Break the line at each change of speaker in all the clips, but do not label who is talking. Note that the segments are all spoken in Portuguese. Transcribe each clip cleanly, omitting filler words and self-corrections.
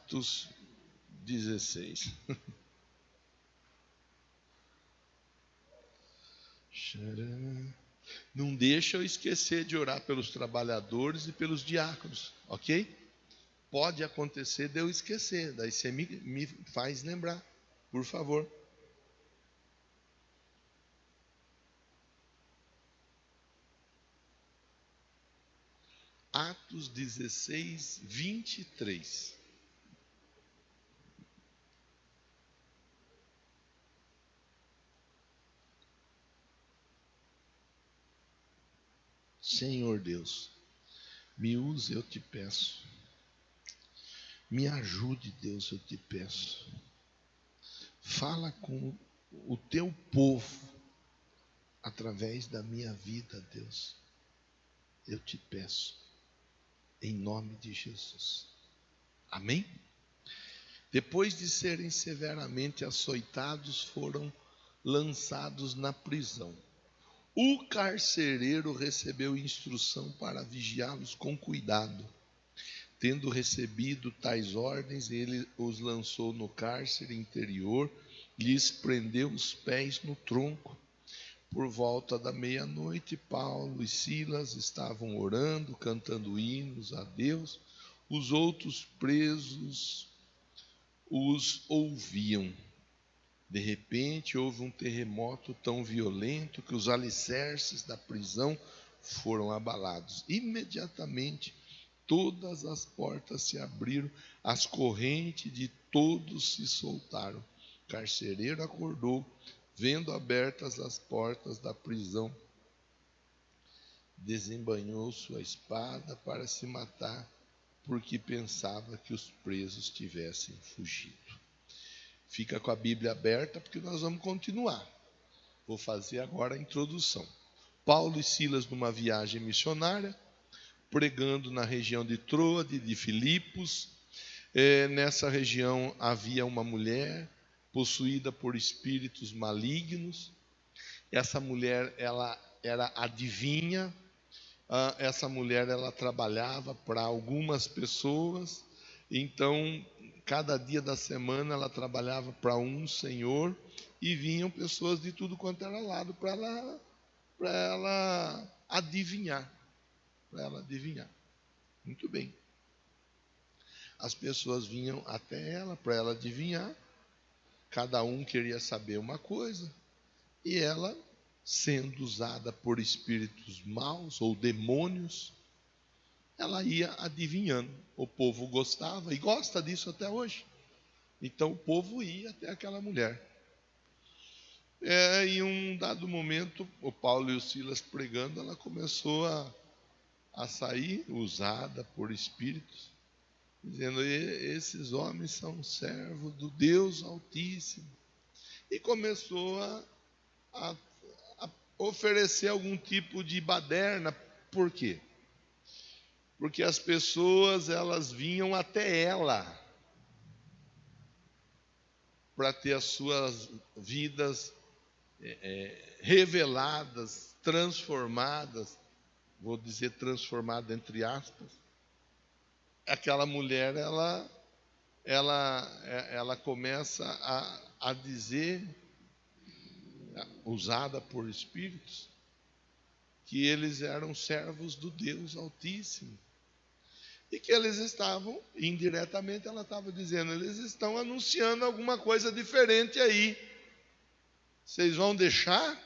Atos 16. Não deixa eu esquecer de orar pelos trabalhadores e pelos diáconos, ok? Pode acontecer de eu esquecer, daí você me faz lembrar, por favor. Atos 16, 23. Senhor Deus, me use, eu te peço. Me ajude, Deus, eu te peço. Fala com o teu povo através da minha vida, Deus. Eu te peço, em nome de Jesus. Amém? Depois de serem severamente açoitados, foram lançados na prisão. O carcereiro recebeu instrução para vigiá-los com cuidado. Tendo recebido tais ordens, ele os lançou no cárcere interior e lhes prendeu os pés no tronco. Por volta da meia-noite, Paulo e Silas estavam orando, cantando hinos a Deus. Os outros presos os ouviam. De repente, houve um terremoto tão violento que os alicerces da prisão foram abalados. Imediatamente, todas as portas se abriram, as correntes de todos se soltaram. O carcereiro acordou, vendo abertas as portas da prisão. Desembainhou sua espada para se matar, porque pensava que os presos tivessem fugido. Fica com a Bíblia aberta, porque nós vamos continuar. Vou fazer agora a introdução. Paulo e Silas numa viagem missionária, pregando na região de Troade, de Filipos. Nessa região havia uma mulher possuída por espíritos malignos. Essa mulher, ela era adivinha. Essa mulher, ela trabalhava para algumas pessoas. Então, cada dia da semana ela trabalhava para um senhor e vinham pessoas de tudo quanto era lado para ela adivinhar. Para ela adivinhar. Muito bem. As pessoas vinham até ela para ela adivinhar. Cada um queria saber uma coisa. E ela, sendo usada por espíritos maus ou demônios, ela ia adivinhando. O povo gostava e gosta disso até hoje. Então o povo ia até aquela mulher. Em um dado momento, o Paulo e o Silas pregando, ela começou a sair, usada por espíritos, dizendo: esses homens são servos do Deus Altíssimo. E começou a oferecer algum tipo de baderna. Por quê? Porque as pessoas, elas vinham até ela para ter as suas vidas reveladas, transformadas. Vou dizer transformada entre aspas. Aquela mulher, ela começa a dizer, usada por espíritos, que eles eram servos do Deus Altíssimo. E que eles estavam, indiretamente ela estava dizendo, eles estão anunciando alguma coisa diferente aí. Vocês vão deixar?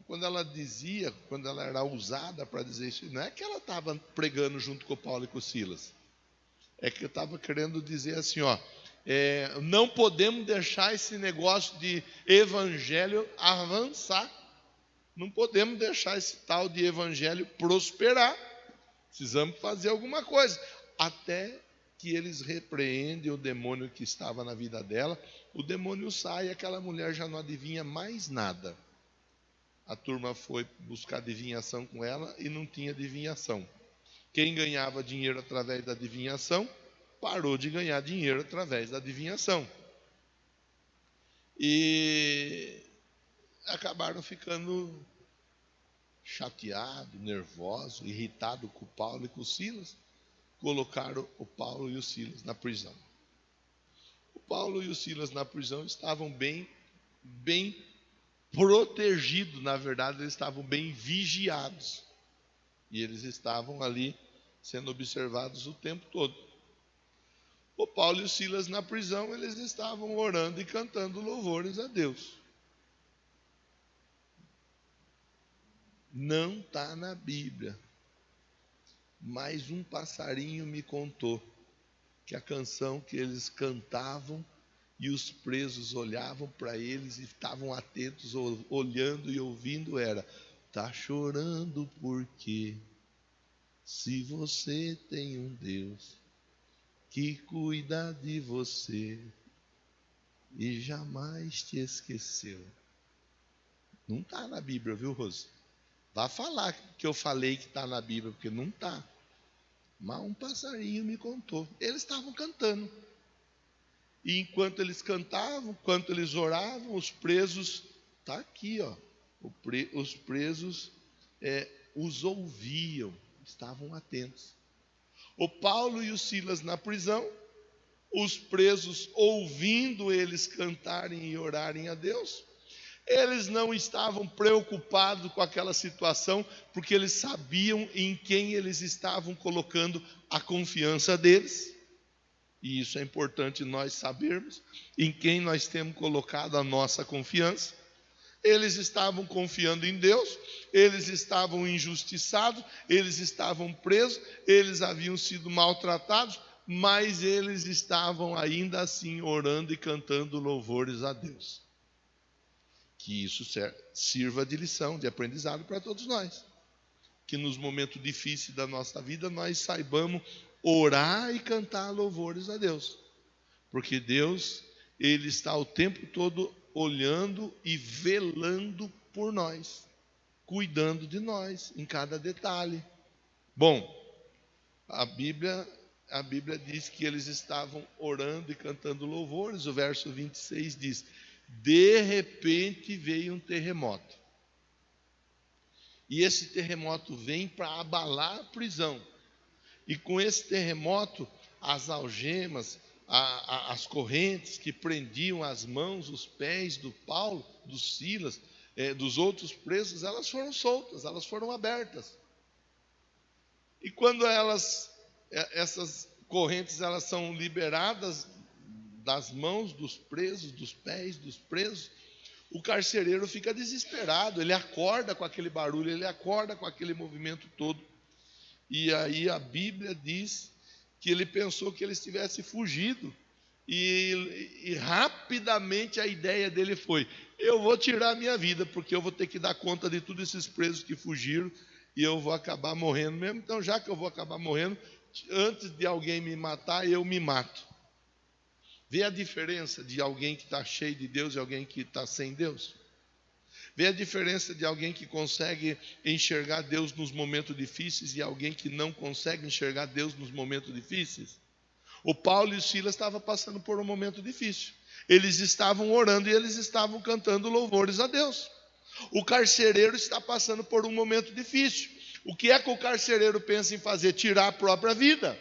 Quando ela dizia, quando ela era usada para dizer isso, não é que ela estava pregando junto com o Paulo e com o Silas. É que eu estava querendo dizer assim, não podemos deixar esse negócio de evangelho avançar. Não podemos deixar esse tal de evangelho prosperar. Precisamos fazer alguma coisa. Até que eles repreendem o demônio que estava na vida dela. O demônio sai e aquela mulher já não adivinha mais nada. A turma foi buscar adivinhação com ela e não tinha adivinhação. Quem ganhava dinheiro através da adivinhação, parou de ganhar dinheiro através da adivinhação. E acabaram ficando chateado, nervoso, irritado com o Paulo e com o Silas, colocaram o Paulo e o Silas na prisão. O Paulo e o Silas na prisão estavam bem protegidos, na verdade, eles estavam bem vigiados. E eles estavam ali sendo observados o tempo todo. O Paulo e o Silas na prisão, eles estavam orando e cantando louvores a Deus. Não está na Bíblia, mas um passarinho me contou que a canção que eles cantavam e os presos olhavam para eles e estavam atentos, olhando e ouvindo, era: tá chorando porque se você tem um Deus que cuida de você e jamais te esqueceu. Não está na Bíblia, viu, Rose? Vá falar que eu falei que está na Bíblia, porque não está. Mas um passarinho me contou. Eles estavam cantando. E enquanto eles cantavam, enquanto eles oravam, os presos, está aqui, ó. Os presos os ouviam, estavam atentos. O Paulo e o Silas na prisão, os presos ouvindo eles cantarem e orarem a Deus. Eles não estavam preocupados com aquela situação, porque eles sabiam em quem eles estavam colocando a confiança deles. E isso é importante nós sabermos, em quem nós temos colocado a nossa confiança. Eles estavam confiando em Deus, eles estavam injustiçados, eles estavam presos, eles haviam sido maltratados, mas eles estavam ainda assim orando e cantando louvores a Deus. Que isso sirva de lição, de aprendizado para todos nós. Que nos momentos difíceis da nossa vida nós saibamos orar e cantar louvores a Deus. Porque Deus, Ele está o tempo todo olhando e velando por nós, cuidando de nós em cada detalhe. Bom, a Bíblia diz que eles estavam orando e cantando louvores. O verso 26 diz: de repente veio um terremoto. E esse terremoto vem para abalar a prisão. E com esse terremoto, as algemas, as correntes que prendiam as mãos, os pés do Paulo, do Silas, dos outros presos, elas foram soltas, elas foram abertas. E quando essas correntes elas são liberadas das mãos dos presos, dos pés dos presos, o carcereiro fica desesperado, ele acorda com aquele barulho, ele acorda com aquele movimento todo. E aí a Bíblia diz que ele pensou que eles tivessem fugido, e rapidamente a ideia dele foi: eu vou tirar a minha vida, porque eu vou ter que dar conta de todos esses presos que fugiram, e eu vou acabar morrendo mesmo. Então, já que eu vou acabar morrendo, antes de alguém me matar, eu me mato. Vê a diferença de alguém que está cheio de Deus e alguém que está sem Deus? Vê a diferença de alguém que consegue enxergar Deus nos momentos difíceis e alguém que não consegue enxergar Deus nos momentos difíceis? O Paulo e o Silas estavam passando por um momento difícil. Eles estavam orando e eles estavam cantando louvores a Deus. O carcereiro está passando por um momento difícil. O que é que o carcereiro pensa em fazer? Tirar a própria vida.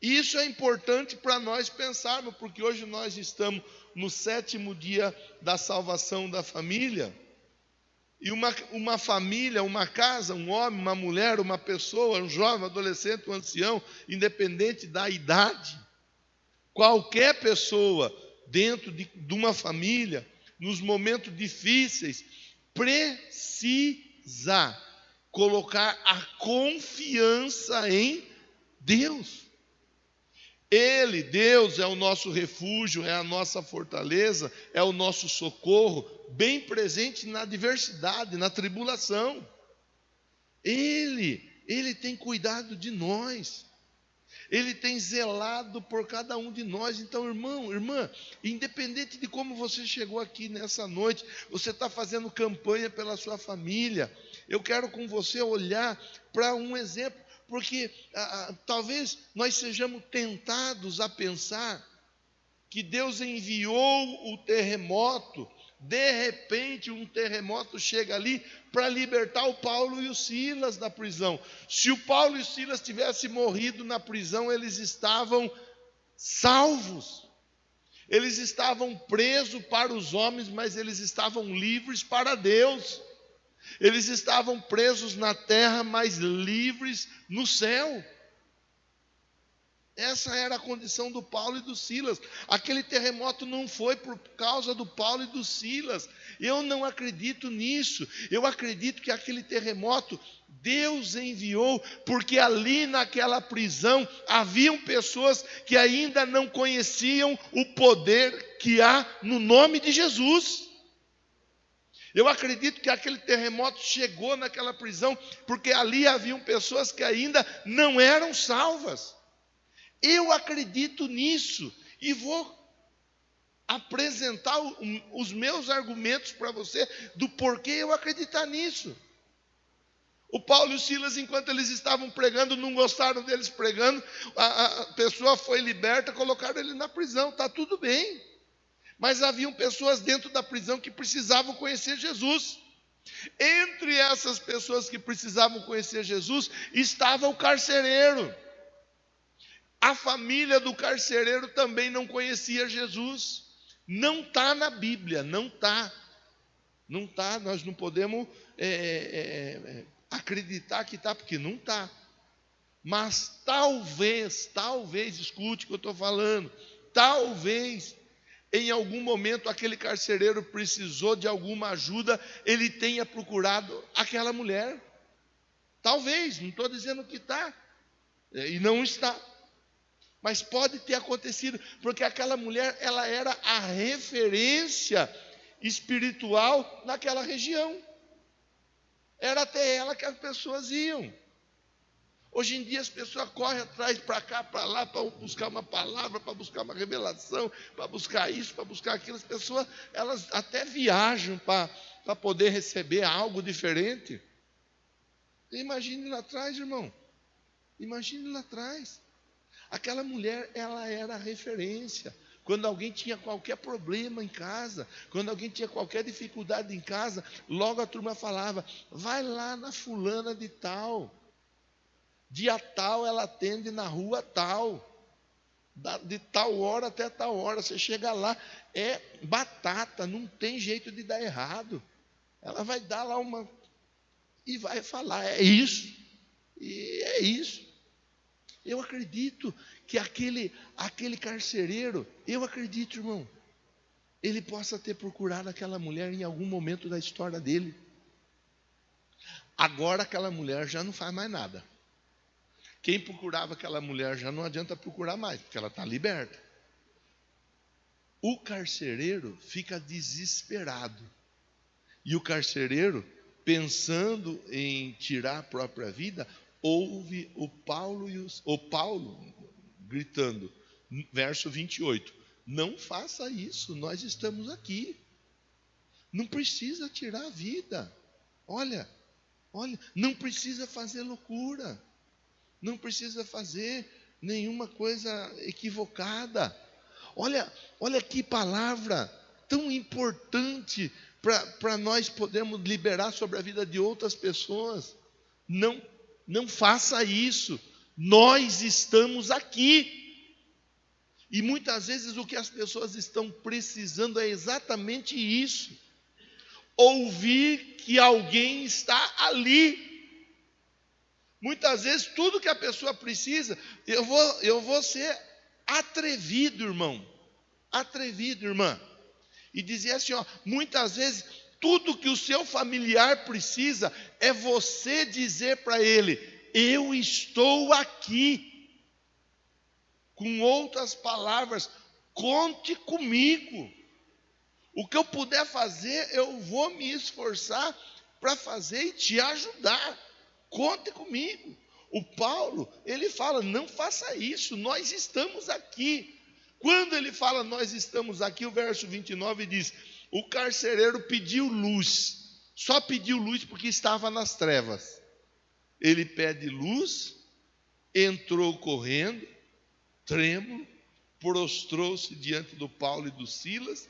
Isso é importante para nós pensarmos, porque hoje nós estamos no 7º dia da salvação da família. E uma família, uma casa, um homem, uma mulher, uma pessoa, um jovem, um adolescente, um ancião, independente da idade, qualquer pessoa dentro de uma família, nos momentos difíceis, precisa colocar a confiança em Deus. Ele, Deus, é o nosso refúgio, é a nossa fortaleza, é o nosso socorro, bem presente na adversidade, na tribulação. Ele tem cuidado de nós. Ele tem zelado por cada um de nós. Então, irmão, irmã, independente de como você chegou aqui nessa noite, você está fazendo campanha pela sua família. Eu quero com você olhar para um exemplo. Porque talvez nós sejamos tentados a pensar que Deus enviou o terremoto De repente, um terremoto chega ali para libertar o Paulo e o Silas da prisão. Se o Paulo e o Silas tivessem morrido na prisão, eles estavam salvos. Eles estavam presos para os homens, mas eles estavam livres para Deus. Eles estavam presos na terra, mas livres no céu. Essa era a condição do Paulo e do Silas. Aquele terremoto não foi por causa do Paulo e do Silas. Eu não acredito nisso. Eu acredito que aquele terremoto Deus enviou, porque ali naquela prisão haviam pessoas que ainda não conheciam o poder que há no nome de Jesus. Eu acredito que aquele terremoto chegou naquela prisão porque ali haviam pessoas que ainda não eram salvas. Eu acredito nisso e vou apresentar os meus argumentos para você do porquê eu acreditar nisso. O Paulo e o Silas, enquanto eles estavam pregando, não gostaram deles pregando, a pessoa foi liberta, colocaram ele na prisão, está tudo bem. Mas haviam pessoas dentro da prisão que precisavam conhecer Jesus. Entre essas pessoas que precisavam conhecer Jesus, estava o carcereiro. A família do carcereiro também não conhecia Jesus. Não está na Bíblia, não está. Não está, nós não podemos acreditar que está, porque não está. Mas talvez, escute o que eu estou falando, talvez, em algum momento, aquele carcereiro precisou de alguma ajuda, ele tenha procurado aquela mulher. Talvez, não estou dizendo que está, e não está. Mas pode ter acontecido, porque aquela mulher, ela era a referência espiritual naquela região. Era até ela que as pessoas iam. Hoje em dia as pessoas correm atrás, para cá, para lá, para buscar uma palavra, para buscar uma revelação, para buscar isso, para buscar aquilo. As pessoas, elas até viajam para poder receber algo diferente. Imagine lá atrás, irmão. Imagine lá atrás. Aquela mulher, ela era a referência. Quando alguém tinha qualquer problema em casa, quando alguém tinha qualquer dificuldade em casa, logo a turma falava, vai lá na fulana de tal. Dia tal ela atende na rua tal. De tal hora até tal hora. Você chega lá, é batata, não tem jeito de dar errado. Ela vai dar lá uma... e vai falar, é isso. E é isso. Eu acredito que aquele carcereiro, eu acredito, irmão, ele possa ter procurado aquela mulher em algum momento da história dele. Agora aquela mulher já não faz mais nada. Quem procurava aquela mulher já não adianta procurar mais, porque ela está liberta. O carcereiro fica desesperado. E o carcereiro, pensando em tirar a própria vida, ouve o Paulo gritando, verso 28, não faça isso, nós estamos aqui, não precisa tirar a vida, olha, não precisa fazer loucura, não precisa fazer nenhuma coisa equivocada, olha que palavra tão importante para nós podermos liberar sobre a vida de outras pessoas. Não faça isso, nós estamos aqui. E muitas vezes o que as pessoas estão precisando é exatamente isso. Ouvir que alguém está ali. Muitas vezes tudo que a pessoa precisa, eu vou ser atrevido, irmão. Atrevido, irmã. E dizer assim, muitas vezes tudo que o seu familiar precisa é você dizer para ele, eu estou aqui. Com outras palavras, conte comigo. O que eu puder fazer, eu vou me esforçar para fazer e te ajudar. Conte comigo. O Paulo, ele fala, não faça isso, nós estamos aqui. Quando ele fala, nós estamos aqui, o verso 29 diz, o carcereiro pediu luz, só pediu luz porque estava nas trevas. Ele pede luz, entrou correndo, trêmulo, prostrou-se diante do Paulo e do Silas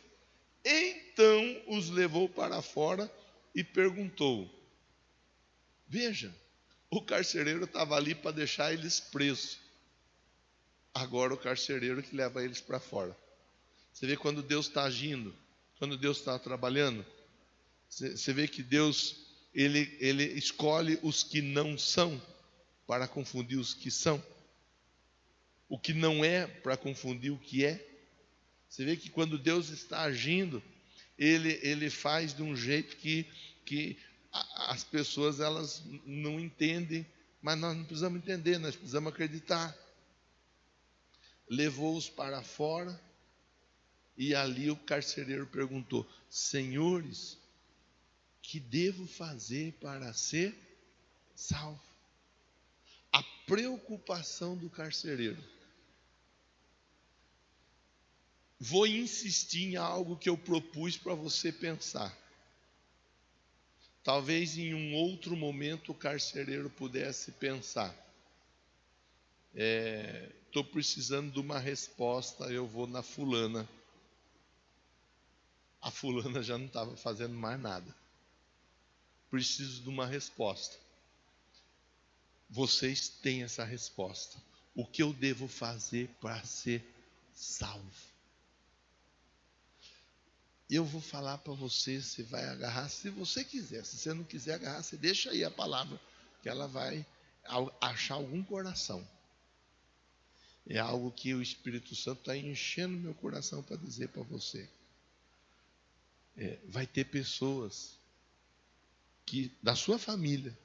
Então os levou para fora e perguntou. Veja, o carcereiro estava ali para deixar eles presos. Agora o carcereiro que leva eles para fora. Você vê quando Deus está agindo, quando Deus está trabalhando. Você vê que Deus, ele escolhe os que não são para confundir os que são. O que não é para confundir o que é. Você vê que quando Deus está agindo, Ele faz de um jeito que as pessoas elas não entendem, mas nós não precisamos entender, nós precisamos acreditar. Levou-os para fora e ali o carcereiro perguntou: Senhores, que devo fazer para ser salvo? A preocupação do carcereiro. Vou insistir em algo que eu propus para você pensar. Talvez em um outro momento o carcereiro pudesse pensar: estou precisando de uma resposta, eu vou na fulana. A fulana já não estava fazendo mais nada. Preciso de uma resposta. Vocês têm essa resposta. O que eu devo fazer para ser salvo? Eu vou falar para você, você vai agarrar se você quiser. Se você não quiser agarrar, você deixa aí a palavra, que ela vai achar algum coração. É algo que o Espírito Santo está enchendo meu coração para dizer para você. Vai ter pessoas que da sua família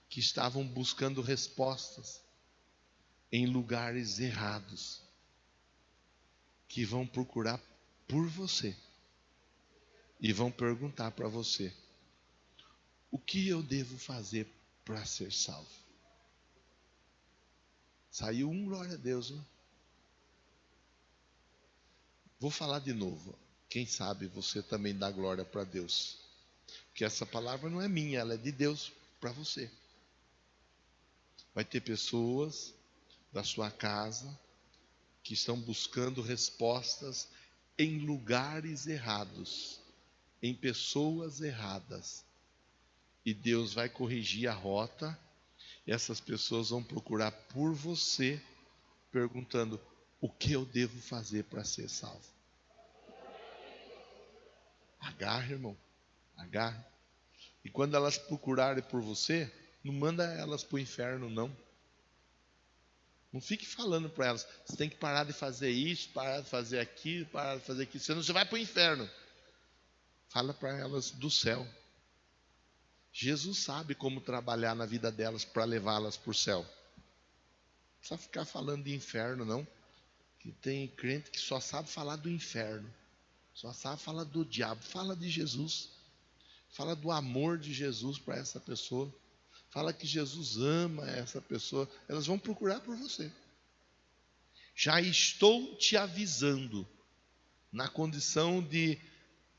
que estavam buscando respostas em lugares errados, que vão procurar por você e vão perguntar para você: o que eu devo fazer para ser salvo? Saiu glória a Deus, né? Vou falar de novo. Quem sabe você também dá glória para Deus, porque essa palavra não é minha, ela é de Deus para você. Vai ter pessoas da sua casa que estão buscando respostas em lugares errados, em pessoas erradas, e Deus vai corrigir a rota, e essas pessoas vão procurar por você, perguntando: o que eu devo fazer para ser salvo? Agarre, irmão, agarre. E quando elas procurarem por você, não manda elas para o inferno, não. Não fique falando para elas: você tem que parar de fazer isso, parar de fazer aquilo, parar de fazer aquilo, senão você vai para o inferno. Fala para elas do céu. Jesus sabe como trabalhar na vida delas para levá-las para o céu. Não precisa ficar falando de inferno, não. Que tem crente que só sabe falar do inferno, só sabe falar do diabo. Fala de Jesus, fala do amor de Jesus para essa pessoa, fala que Jesus ama essa pessoa. Elas vão procurar por você. Já estou te avisando, na condição de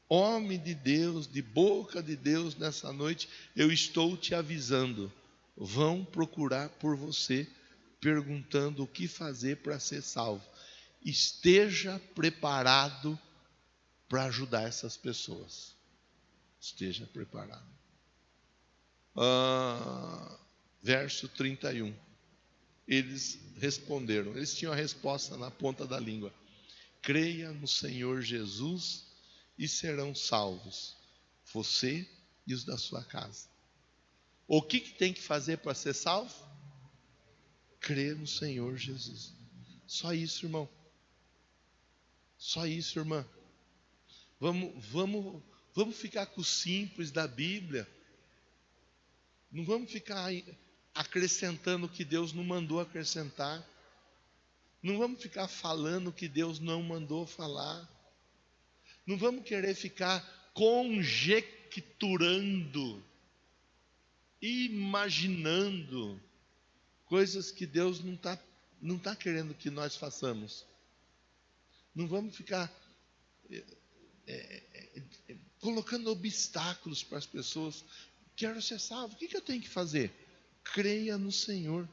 homem de Deus, de boca de Deus, nessa noite, eu estou te avisando. Vão procurar por você, perguntando o que fazer para ser salvo. Esteja preparado para ajudar essas pessoas. Esteja preparado. Verso 31. Eles responderam, eles tinham a resposta na ponta da língua: creia no Senhor Jesus e serão salvos, você e os da sua casa. O que tem que fazer para ser salvo? Crer no Senhor Jesus. Só isso, irmão. Só isso, irmã. Vamos ficar com o simples da Bíblia. Não vamos ficar acrescentando o que Deus não mandou acrescentar. Não vamos ficar falando o que Deus não mandou falar. Não vamos querer ficar conjecturando, imaginando coisas que Deus não tá querendo que nós façamos. Não vamos ficar colocando obstáculos para as pessoas. Quero ser salvo, o que eu tenho que fazer? Creia no Senhor.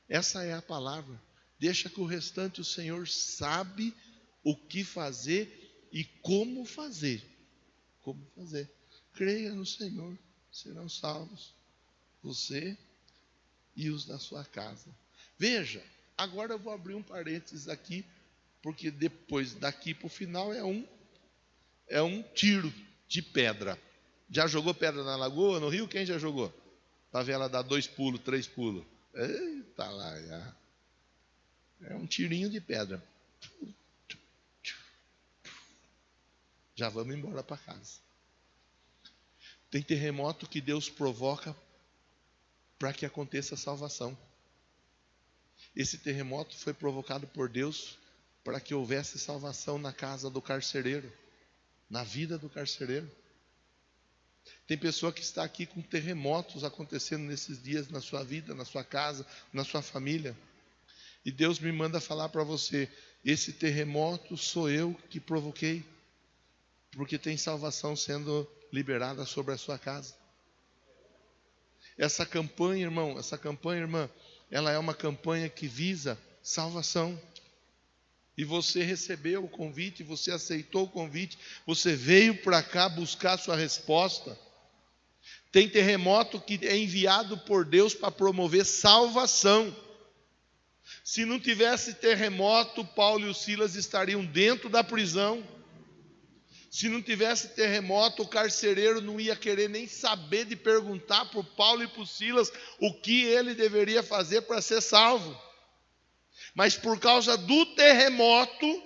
Essa é a palavra. Deixa que o restante o Senhor sabe o que fazer e como fazer. Como fazer. Creia no Senhor, serão salvos você e os da sua casa. Veja, agora eu vou abrir um parênteses aqui, porque depois daqui para o final é um tiro de pedra. Já jogou pedra na lagoa, no rio? Quem já jogou? Para ver ela dar 2 pulos, 3 pulos. Eita lá, já. É um tirinho de pedra. Já vamos embora para casa. Tem terremoto que Deus provoca para que aconteça a salvação. Esse terremoto foi provocado por Deus para que houvesse salvação na casa do carcereiro, na vida do carcereiro. Tem pessoa que está aqui com terremotos acontecendo nesses dias na sua vida, na sua casa, na sua família. E Deus me manda falar para você, esse terremoto sou eu que provoquei, porque tem salvação sendo liberada sobre a sua casa. Essa campanha, irmão, irmã, ela é uma campanha que visa salvação. E você recebeu o convite, você aceitou o convite, você veio para cá buscar a sua resposta. Tem terremoto que é enviado por Deus para promover salvação. Se não tivesse terremoto, Paulo e os Silas estariam dentro da prisão. Se não tivesse terremoto, o carcereiro não ia querer nem saber de perguntar para o Paulo e para o Silas o que ele deveria fazer para ser salvo. Mas por causa do terremoto,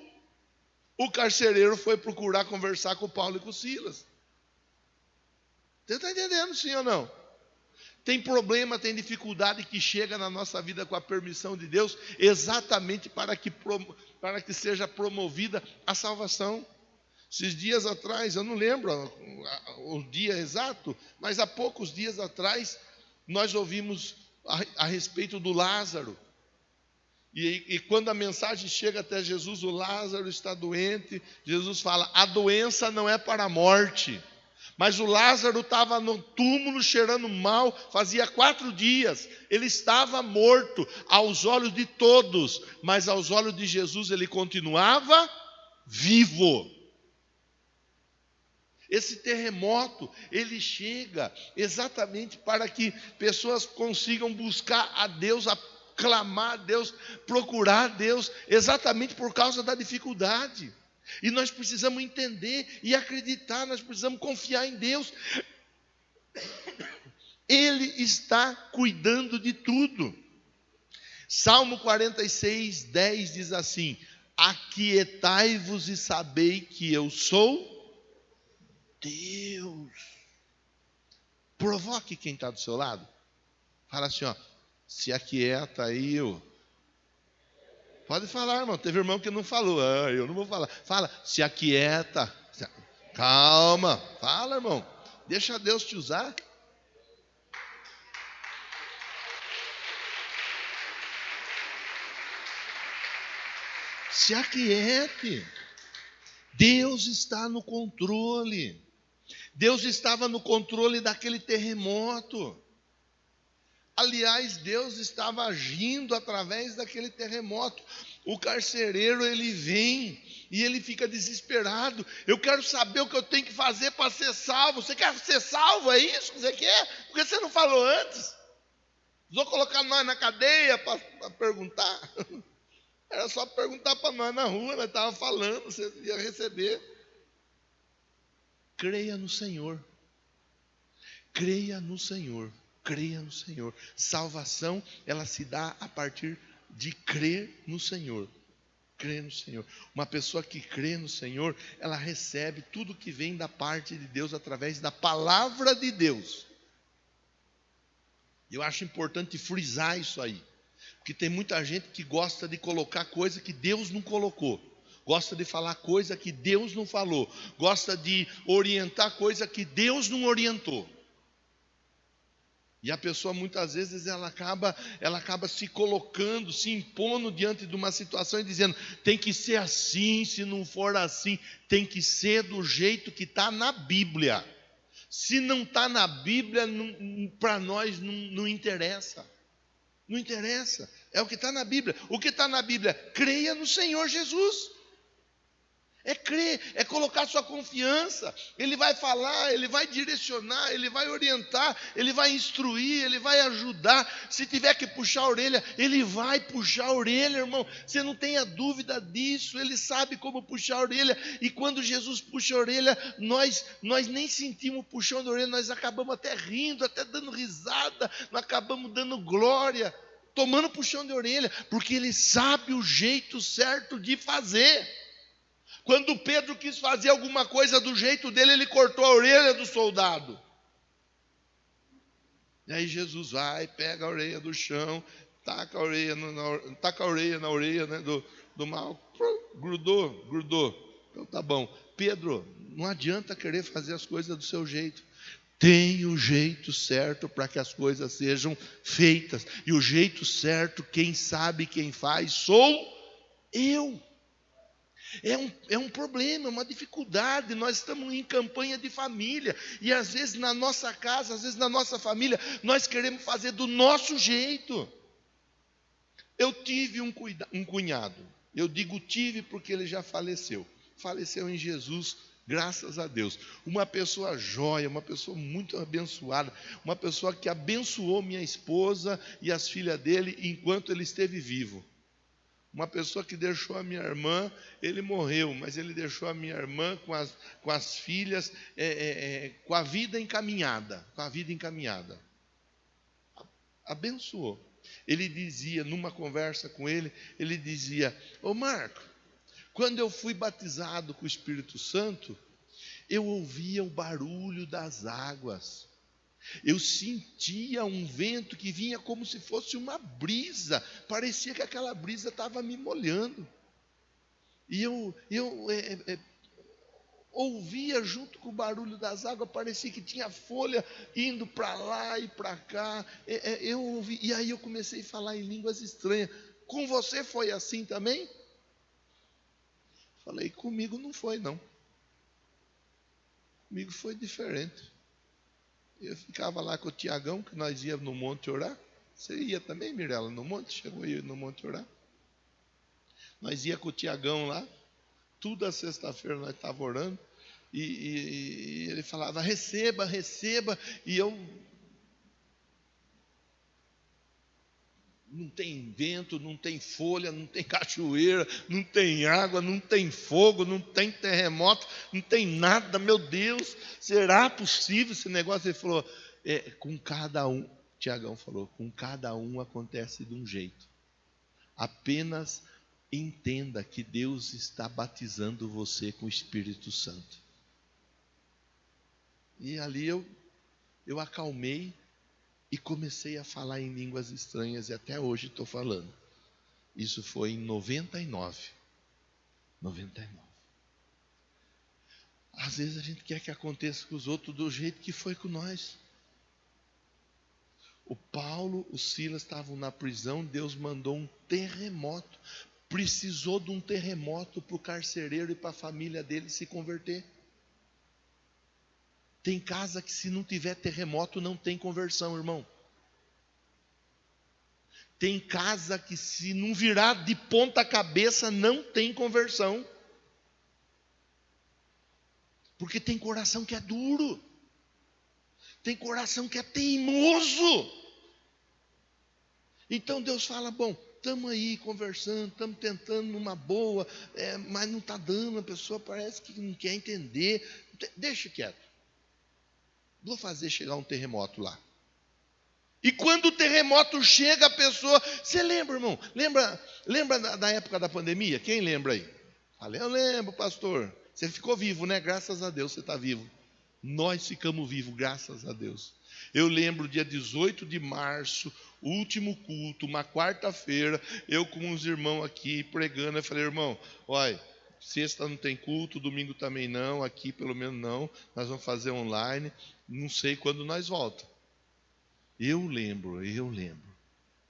o carcereiro foi procurar conversar com o Paulo e com o Silas. Você está entendendo, sim ou não? Tem problema, tem dificuldade que chega na nossa vida com a permissão de Deus, exatamente para que seja promovida a salvação. Esses dias atrás, eu não lembro o dia exato, mas há poucos dias atrás, nós ouvimos a respeito do Lázaro. E quando a mensagem chega até Jesus, o Lázaro está doente, Jesus fala, a doença não é para a morte. Mas o Lázaro estava no túmulo cheirando mal, fazia 4 dias, ele estava morto aos olhos de todos, mas aos olhos de Jesus ele continuava vivo. Esse terremoto, ele chega exatamente para que pessoas consigam buscar a Deus, clamar a Deus, procurar a Deus, exatamente por causa da dificuldade. E nós precisamos entender e acreditar, nós precisamos confiar em Deus. Ele está cuidando de tudo. Salmo 46, 10 diz assim, aquietai-vos e sabei que eu sou Deus. Provoque quem está do seu lado. Fala assim, ó, se aquieta aí, pode falar, irmão. Teve irmão que não falou. Eu não vou falar. Fala, se aquieta. Calma. Fala, irmão. Deixa Deus te usar. Se aquiete. Deus está no controle. Deus estava no controle daquele terremoto. Aliás, Deus estava agindo através daquele terremoto. O carcereiro, ele vem e ele fica desesperado. Eu quero saber o que eu tenho que fazer para ser salvo. Você quer ser salvo? É isso que você quer? Por que você não falou antes? Vou colocar nós na cadeia para perguntar. Era só perguntar para nós na rua, nós estávamos falando, você ia receber. Creia no Senhor. Creia no Senhor. Creia no Senhor. Salvação, ela se dá a partir de crer no Senhor. Crer no Senhor. Uma pessoa que crê no Senhor, ela recebe tudo que vem da parte de Deus através da palavra de Deus. Eu acho importante frisar isso aí. Porque tem muita gente que gosta de colocar coisa que Deus não colocou. Gosta de falar coisa que Deus não falou. Gosta de orientar coisa que Deus não orientou. E a pessoa muitas vezes ela acaba se colocando, se impondo diante de uma situação e dizendo, tem que ser assim, se não for assim, tem que ser do jeito que está na Bíblia. Se não está na Bíblia, para nós não interessa. Não interessa, é o que está na Bíblia. O que está na Bíblia? Creia no Senhor Jesus. É crer, é colocar sua confiança. Ele vai falar, ele vai direcionar, ele vai orientar, ele vai instruir, ele vai ajudar. Se tiver que puxar a orelha, ele vai puxar a orelha, irmão. Você não tenha dúvida disso. Ele sabe como puxar a orelha. E quando Jesus puxa a orelha, nós nem sentimos puxão de orelha, nós acabamos até rindo, até dando risada, nós acabamos dando glória, tomando puxão de orelha, porque ele sabe o jeito certo de fazer. Quando Pedro quis fazer alguma coisa do jeito dele, ele cortou a orelha do soldado. E aí Jesus vai, pega a orelha do chão, taca a orelha na orelha, né, do mal. Grudou. Então tá bom. Pedro, não adianta querer fazer as coisas do seu jeito. Tem o jeito certo para que as coisas sejam feitas. E o jeito certo, quem sabe, quem faz, sou eu. É um problema, é uma dificuldade. Nós estamos em campanha de família, e às vezes na nossa casa, às vezes na nossa família, nós queremos fazer do nosso jeito. Eu tive um cunhado, eu digo tive porque ele já faleceu em Jesus, graças a Deus. Uma pessoa jóia, uma pessoa muito abençoada, uma pessoa que abençoou minha esposa e as filhas dele enquanto ele esteve vivo. Uma pessoa que deixou a minha irmã, ele morreu, mas ele deixou a minha irmã com as filhas, com a vida encaminhada, Abençoou. Ele dizia, numa conversa com ele, ele dizia: ô Marco, quando eu fui batizado com o Espírito Santo, eu ouvia o barulho das águas. Eu sentia um vento que vinha como se fosse uma brisa. Parecia que aquela brisa estava me molhando. E eu ouvia junto com o barulho das águas, parecia que tinha folha indo para lá e para cá. Eu ouvi, e aí eu comecei a falar em línguas estranhas. Com você foi assim também? Falei, comigo não foi não. Comigo foi diferente. Eu ficava lá com o Tiagão, que nós íamos no monte orar. Você ia também, Mirella, no monte? Chegou a ir no monte orar? Nós ia com o Tiagão lá, toda sexta-feira nós estávamos orando, e ele falava, receba, e eu... Não tem vento, não tem folha, não tem cachoeira, não tem água, não tem fogo, não tem terremoto, não tem nada, meu Deus, será possível esse negócio? Ele falou, com cada um, Tiagão falou, com cada um acontece de um jeito. Apenas entenda que Deus está batizando você com o Espírito Santo. E ali eu acalmei, e comecei a falar em línguas estranhas, e até hoje estou falando. Isso foi em 99. Às vezes a gente quer que aconteça com os outros do jeito que foi com nós. O Paulo, o Silas estavam na prisão, Deus mandou um terremoto. Precisou de um terremoto para o carcereiro e para a família dele se converter. Tem casa que se não tiver terremoto não tem conversão, irmão. Tem casa que se não virar de ponta cabeça não tem conversão. Porque tem coração que é duro. Tem coração que é teimoso. Então Deus fala, bom, estamos aí conversando, estamos tentando numa boa, mas não está dando, a pessoa parece que não quer entender. Deixa quieto. Vou fazer chegar um terremoto lá. E quando o terremoto chega, a pessoa... Você lembra, irmão? Lembra da época da pandemia? Quem lembra aí? Falei, eu lembro, pastor. Você ficou vivo, né? Graças a Deus você está vivo. Nós ficamos vivos, graças a Deus. Eu lembro, dia 18 de março, último culto, uma quarta-feira, eu com os irmãos aqui pregando. Eu falei, irmão, olha... Sexta não tem culto, domingo também não, aqui pelo menos não, nós vamos fazer online, não sei quando nós voltamos. Eu lembro.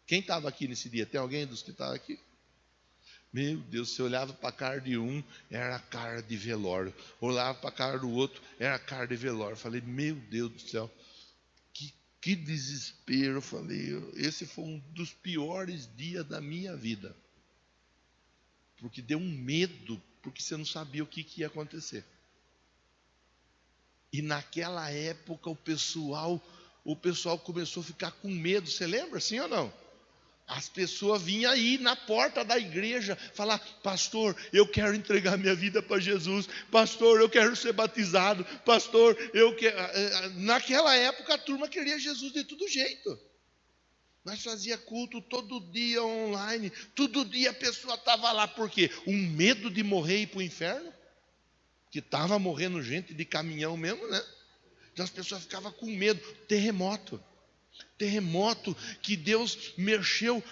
Quem estava aqui nesse dia? Tem alguém dos que estava aqui? Meu Deus, você olhava para a cara de um, era a cara de velório. Olhava para a cara do outro, era a cara de velório. Falei, meu Deus do céu, que desespero. Falei, esse foi um dos piores dias da minha vida. Porque deu um medo porque você não sabia o que ia acontecer. E naquela época o pessoal começou a ficar com medo. Você lembra, sim ou não? As pessoas vinham aí na porta da igreja falar: pastor, eu quero entregar minha vida para Jesus. Pastor, eu quero ser batizado. Pastor, eu quero... Naquela época a turma queria Jesus de todo jeito. Nós fazia culto todo dia online. Todo dia a pessoa estava lá. Por quê? Um medo de morrer e ir para o inferno? Que estava morrendo gente de caminhão mesmo, né? Então as pessoas ficavam com medo. Terremoto que Deus mexeu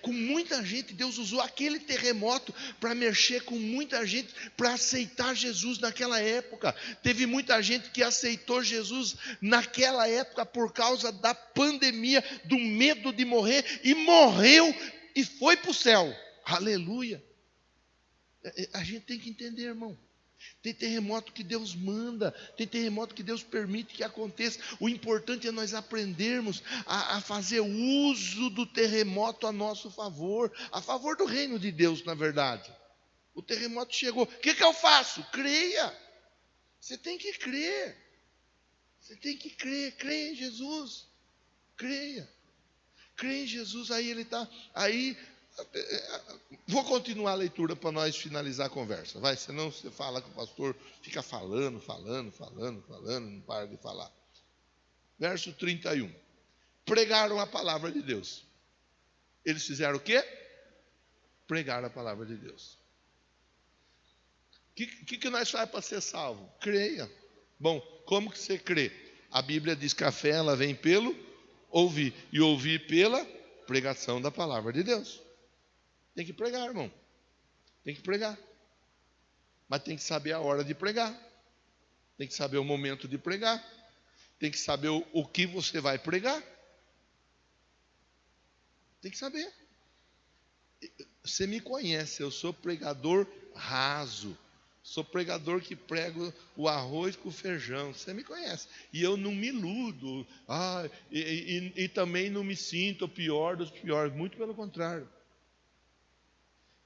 com muita gente. Deus usou aquele terremoto para mexer com muita gente, para aceitar Jesus naquela época. Teve muita gente que aceitou Jesus naquela época por causa da pandemia, do medo de morrer, e morreu e foi para o céu. Aleluia. A gente tem que entender, irmão. Tem terremoto que Deus manda, tem terremoto que Deus permite que aconteça. O importante é nós aprendermos a fazer uso do terremoto a nosso favor, a favor do reino de Deus, na verdade. O terremoto chegou, o que eu faço? Creia. Você tem que crer. Você tem que crer, creia em Jesus. Creia em Jesus, aí ele está, aí... Vou continuar a leitura para nós finalizar a conversa. Vai, senão você fala que o pastor fica falando, não para de falar. Verso 31. Pregaram a palavra de Deus. Eles fizeram o quê? Pregaram a palavra de Deus. O que nós fazemos para ser salvo? Creia. Bom, como que você crê? A Bíblia diz que a fé ela vem pelo ouvir, e ouvir pela pregação da palavra de Deus. Tem que pregar, irmão. Tem que pregar. Mas tem que saber a hora de pregar. Tem que saber o momento de pregar. Tem que saber o que você vai pregar. Tem que saber. Você me conhece, eu sou pregador raso. Sou pregador que prego o arroz com o feijão. Você me conhece. E eu não me iludo. E também não me sinto o pior dos piores. Muito pelo contrário.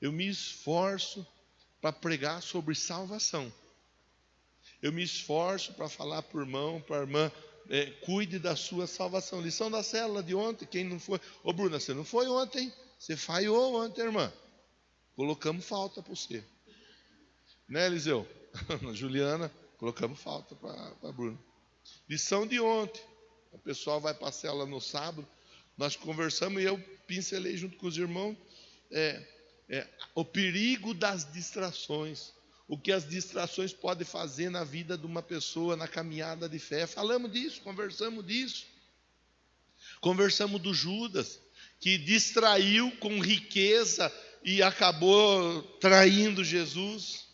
Eu me esforço para pregar sobre salvação. Eu me esforço para falar para o irmão, para a irmã, cuide da sua salvação. Lição da célula de ontem, quem não foi... Ô Bruna, você não foi ontem, você falhou ontem, irmã. Colocamos falta para você. Né, Eliseu? Juliana, colocamos falta para a Bruna. Lição de ontem. O pessoal vai para a célula no sábado. Nós conversamos e eu pincelei junto com os irmãos... o perigo das distrações, o que as distrações podem fazer na vida de uma pessoa, na caminhada de fé. Falamos disso, conversamos disso. Conversamos do Judas, que distraiu com riqueza e acabou traindo Jesus.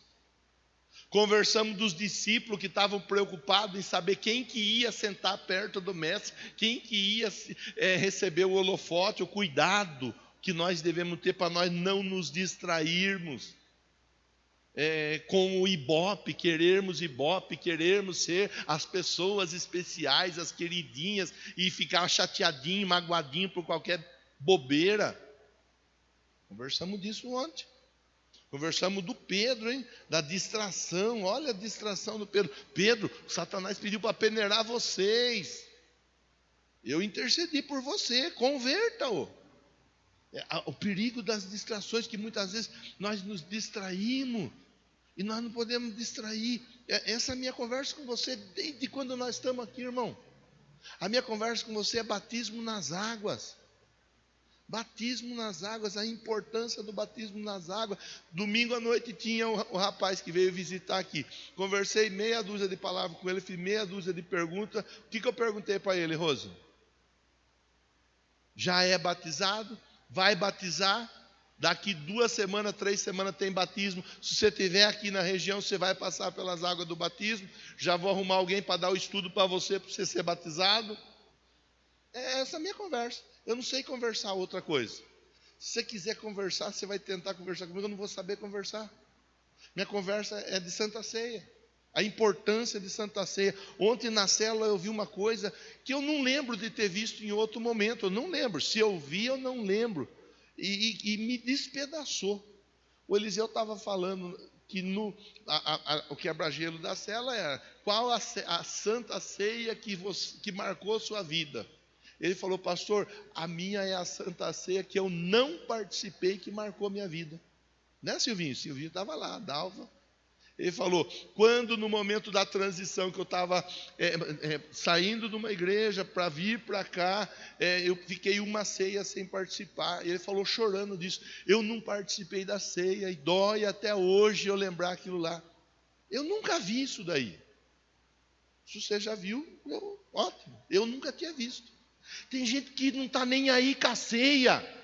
Conversamos dos discípulos que estavam preocupados em saber quem que ia sentar perto do mestre, quem que ia receber o holofote, o cuidado que nós devemos ter para nós não nos distrairmos com o ibope, querermos ser as pessoas especiais, as queridinhas, e ficar chateadinho, magoadinho por qualquer bobeira. Conversamos disso ontem. Conversamos do Pedro, hein? Da distração. Olha a distração do Pedro. Pedro, Satanás pediu para peneirar vocês. Eu intercedi por você, converta-o. O perigo das distrações, que muitas vezes nós nos distraímos e nós não podemos distrair. Essa é a minha conversa com você desde quando nós estamos aqui, irmão. A minha conversa com você é batismo nas águas. Batismo nas águas, a importância do batismo nas águas. Domingo à noite tinha o rapaz que veio visitar aqui. Conversei meia dúzia de palavras com ele, fiz meia dúzia de perguntas. O que eu perguntei para ele, Rose? Já é batizado? Vai batizar? Daqui 2 semanas, 3 semanas tem batismo. Se você estiver aqui na região, você vai passar pelas águas do batismo. Já vou arrumar alguém para dar o estudo para você ser batizado. Essa é a minha conversa. Eu não sei conversar outra coisa. Se você quiser conversar, você vai tentar conversar comigo. Eu não vou saber conversar. Minha conversa é de Santa Ceia. A importância de Santa Ceia. Ontem na célula eu vi uma coisa que eu não lembro de ter visto em outro momento. Eu não lembro. Se eu vi, eu não lembro. E me despedaçou. O Eliseu estava falando que o quebra-gelo da cela era: qual a santa ceia que marcou sua vida? Ele falou: pastor, a minha é a santa ceia que eu não participei, que marcou minha vida. Né, Silvinho? Silvinho estava lá, Dalva. Ele falou: quando no momento da transição, que eu estava saindo de uma igreja para vir para cá, eu fiquei uma ceia sem participar. Ele falou chorando disso: eu não participei da ceia e dói até hoje eu lembrar aquilo lá. Eu nunca vi isso daí. Se você já viu, ótimo. Eu nunca tinha visto. Tem gente que não está nem aí com a ceia.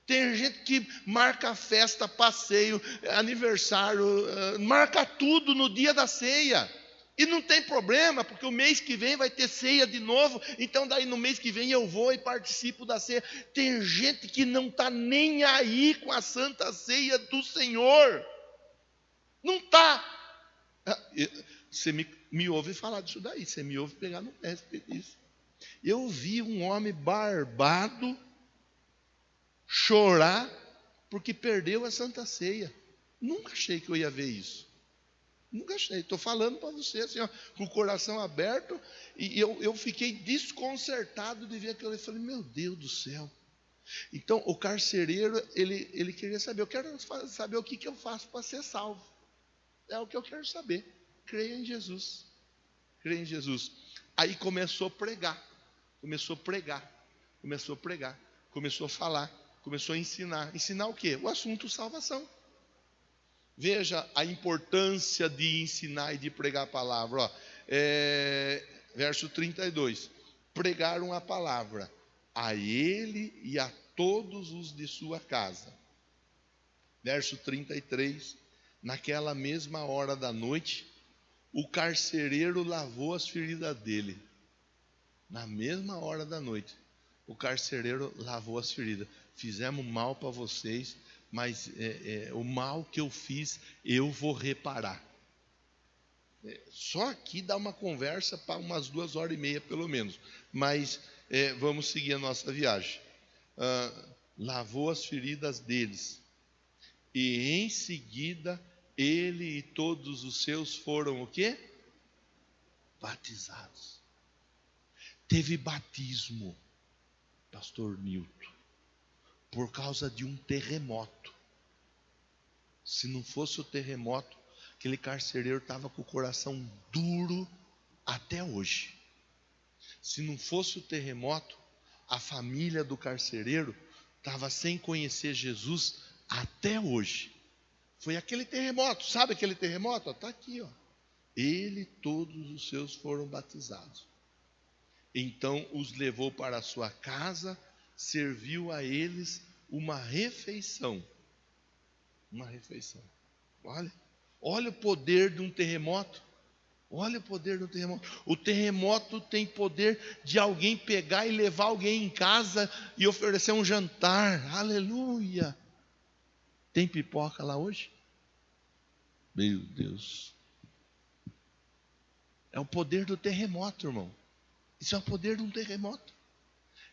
Tem gente que marca festa, passeio, aniversário, marca tudo no dia da ceia. E não tem problema, porque o mês que vem vai ter ceia de novo. Então daí no mês que vem eu vou e participo da ceia. Tem gente que não está nem aí com a santa ceia do Senhor. Não está. Você me ouve falar disso daí. Você me ouve pegar no pé disso. Eu vi um homem barbado chorar porque perdeu a Santa Ceia. Nunca achei que eu ia ver isso. Nunca achei. Estou falando para você assim, ó, com o coração aberto. E eu fiquei desconcertado de ver aquilo. Eu falei: meu Deus do céu. Então o carcereiro, ele queria saber: eu quero saber o que eu faço para ser salvo. É o que eu quero saber. Creia em Jesus. Creia em Jesus. Aí começou a pregar. Começou a falar. Começou a ensinar. Ensinar o quê? O assunto salvação. Veja a importância de ensinar e de pregar a palavra. Ó, verso 32. Pregaram a palavra a ele e a todos os de sua casa. Verso 33. Naquela mesma hora da noite, o carcereiro lavou as feridas dele. Na mesma hora da noite, o carcereiro lavou as feridas. Fizemos mal para vocês, mas o mal que eu fiz, eu vou reparar. Só aqui dá uma conversa para umas 2h30 pelo menos. Mas vamos seguir a nossa viagem. Lavou as feridas deles. E em seguida, ele e todos os seus foram o quê? Batizados. Teve batismo, pastor Nilton, por causa de um terremoto. Se não fosse o terremoto, aquele carcereiro estava com o coração duro até hoje. Se não fosse o terremoto, a família do carcereiro estava sem conhecer Jesus até hoje. Foi aquele terremoto, sabe aquele terremoto? Está aqui, ó. Ele e todos os seus foram batizados. Então os levou para a sua casa, serviu a eles uma refeição. Uma refeição. Olha o poder de um terremoto. Olha o poder do terremoto. O terremoto tem poder de alguém pegar e levar alguém em casa e oferecer um jantar. Aleluia. Tem pipoca lá hoje? Meu Deus. É o poder do terremoto, irmão. Isso é o poder de um terremoto.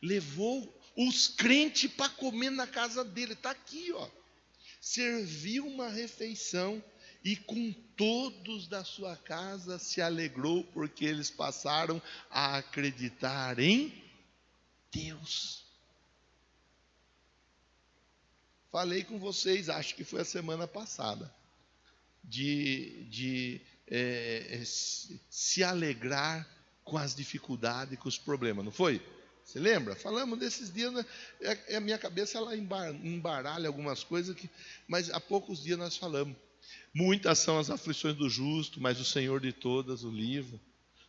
Levou os crentes para comer na casa dele. Está aqui, ó. Serviu uma refeição e com todos da sua casa se alegrou, porque eles passaram a acreditar em Deus. Falei com vocês, acho que foi a semana passada, de se alegrar com as dificuldades, com os problemas, não foi? Você lembra? Falamos desses dias, né? A minha cabeça ela embaralha algumas coisas, mas há poucos dias nós falamos. Muitas são as aflições do justo, mas o Senhor de todas o livra.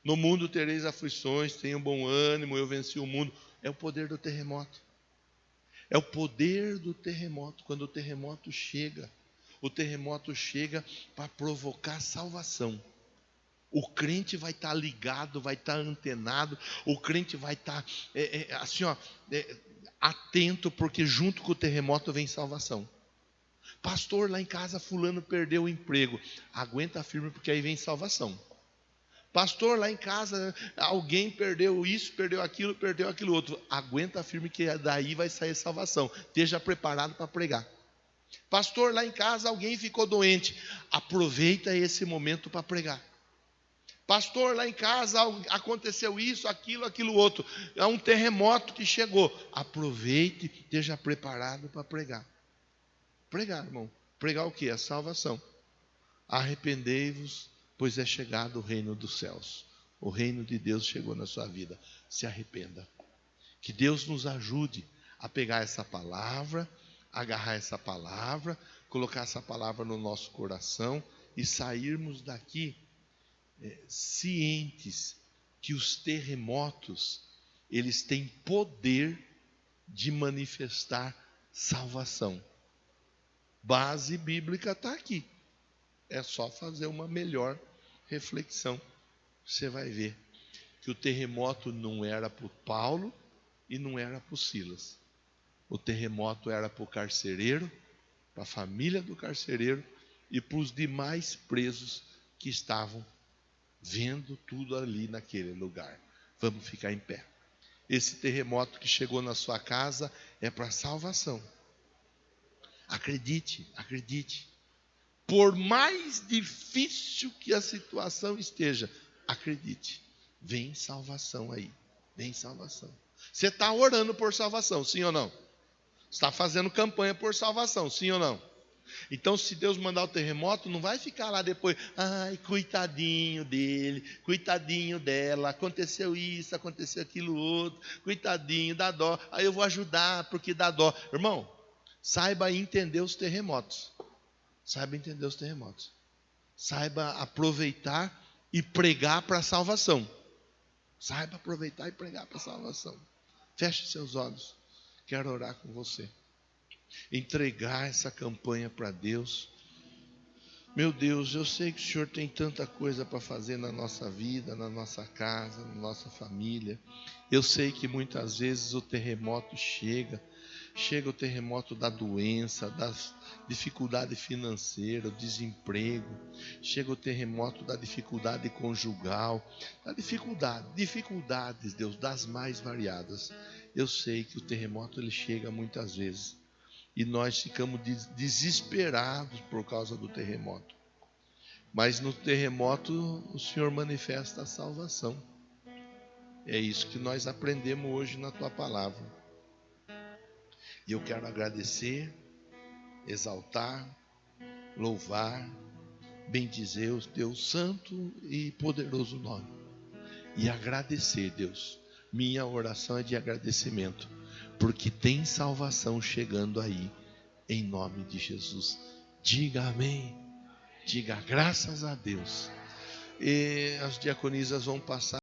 No mundo tereis aflições, tenham bom ânimo, eu venci o mundo. É o poder do terremoto. É o poder do terremoto. Quando o terremoto chega para provocar salvação. O crente vai estar ligado, vai estar antenado, o crente vai estar atento, porque junto com o terremoto vem salvação. Pastor, lá em casa fulano perdeu o emprego. Aguenta firme, porque aí vem salvação. Pastor, lá em casa alguém perdeu isso, perdeu aquilo outro. Aguenta firme, que daí vai sair salvação. Esteja preparado para pregar. Pastor, lá em casa alguém ficou doente. Aproveita esse momento para pregar. Pastor, lá em casa aconteceu isso, aquilo outro. Há um terremoto que chegou. Aproveite, esteja preparado para pregar. Pregar, irmão. Pregar o quê? A salvação. Arrependei-vos, pois é chegado o reino dos céus. O reino de Deus chegou na sua vida. Se arrependa. Que Deus nos ajude a pegar essa palavra, agarrar essa palavra, colocar essa palavra no nosso coração e sairmos daqui cientes que os terremotos, eles têm poder de manifestar salvação. Base bíblica está aqui. É só fazer uma melhor reflexão. Você vai ver que o terremoto não era para o Paulo e não era para o Silas. O terremoto era para o carcereiro, para a família do carcereiro e para os demais presos que estavam vendo tudo ali naquele lugar. Vamos ficar em pé. Esse terremoto que chegou na sua casa é para salvação. Acredite, acredite. Por mais difícil que a situação esteja, acredite. Vem salvação aí. Vem salvação. Você está orando por salvação, sim ou não? Está fazendo campanha por salvação, sim ou não? Então, se Deus mandar o terremoto, não vai ficar lá depois, ai, coitadinho dele, coitadinho dela, aconteceu isso, aconteceu aquilo outro, coitadinho, dá dó, aí eu vou ajudar porque dá dó. Irmão, saiba entender os terremotos, saiba entender os terremotos, saiba aproveitar e pregar para a salvação, saiba aproveitar e pregar para a salvação. Feche seus olhos, quero orar com você. Entregar essa campanha para Deus. Meu Deus, eu sei que o Senhor tem tanta coisa para fazer na nossa vida, na nossa casa, na nossa família. Eu sei que muitas vezes o terremoto chega o terremoto da doença, da dificuldade financeira, o desemprego, chega o terremoto da dificuldade conjugal, da dificuldades, Deus, das mais variadas. Eu sei que o terremoto ele chega muitas vezes. E nós ficamos desesperados por causa do terremoto. Mas no terremoto o Senhor manifesta a salvação. É isso que nós aprendemos hoje na Tua palavra. E eu quero agradecer, exaltar, louvar, bendizer o Teu santo e poderoso nome. E agradecer, Deus. Minha oração é de agradecimento. Porque tem salvação chegando aí, em nome de Jesus. Diga amém, diga graças a Deus. E as diaconisas vão passar.